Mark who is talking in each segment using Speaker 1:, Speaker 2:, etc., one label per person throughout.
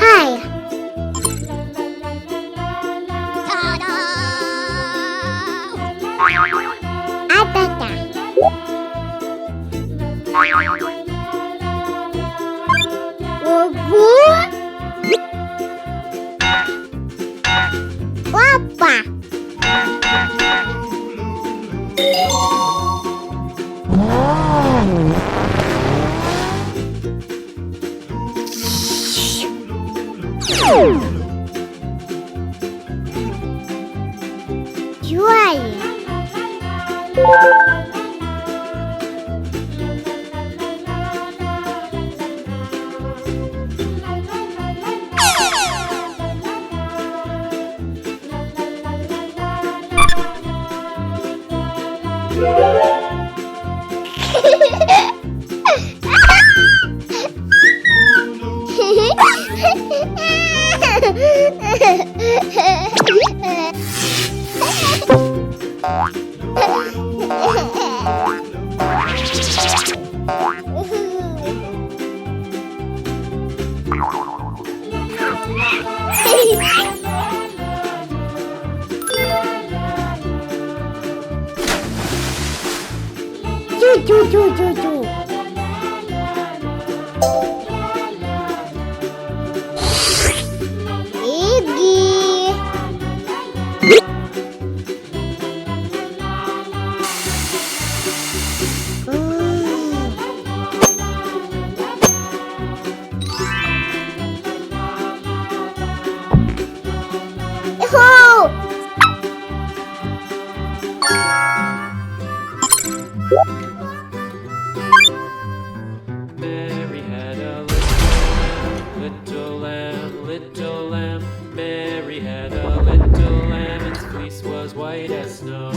Speaker 1: Hi. Atata. Gugu. Papa. Jual. Chu. Iggy. Oh!
Speaker 2: Mary had a little lamb, little lamb. Mary had a little lamb, its fleece was white as snow.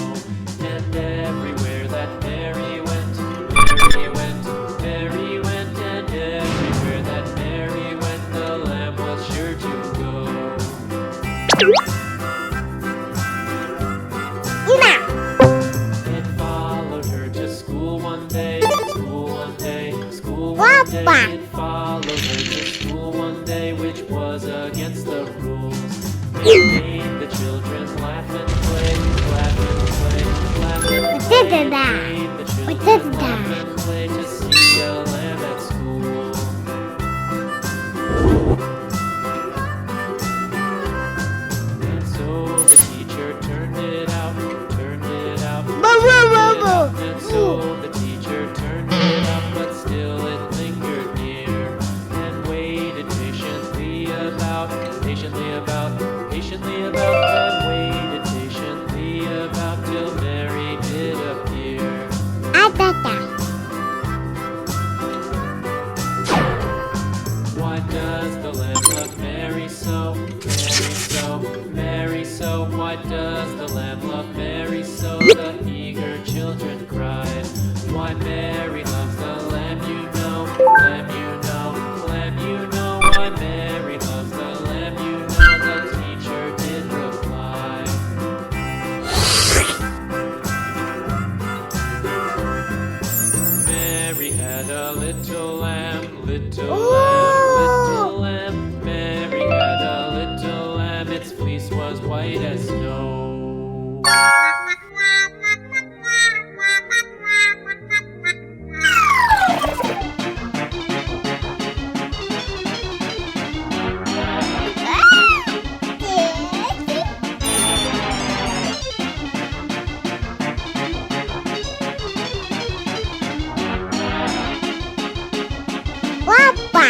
Speaker 2: And everywhere that Mary went, Mary went, Mary went, and everywhere that Mary went, the lamb was sure to go. It followed her to school one day, school one day, school one day.
Speaker 1: Papa.
Speaker 2: It followed her to school one day, which was against the rules. It made the children laugh and play, laugh and play, laugh and
Speaker 1: What
Speaker 2: play.
Speaker 1: is
Speaker 2: It
Speaker 1: that?
Speaker 2: made the
Speaker 1: What is
Speaker 2: children
Speaker 1: that?
Speaker 2: laugh and play to see a lamb at school. And so the teacher turned it out, turned it out. And so the teacher turned it up, but still it lingered near, and waited patiently about, and waited patiently about till Mary did appear.
Speaker 1: Atata.
Speaker 2: Why does the lamb love Mary so? Mary so, Mary so. Why does the lamb love Mary so? The eager children cried. Why Mary loves the lamb, you know, lamb, you know, lamb, you know. Why Mary loves the lamb, you know, the teacher did reply. Mary had a little lamb, little lamb, little lamb. Mary had a little lamb, its fleece was white as snow.
Speaker 1: Papa.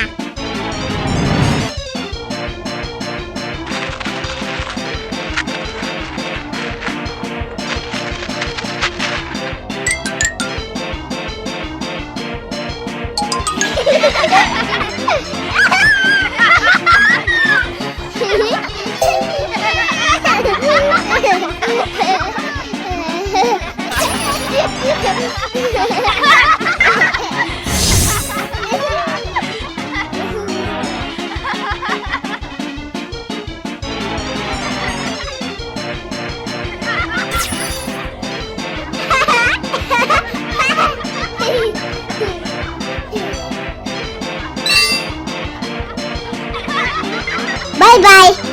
Speaker 1: Bye bye.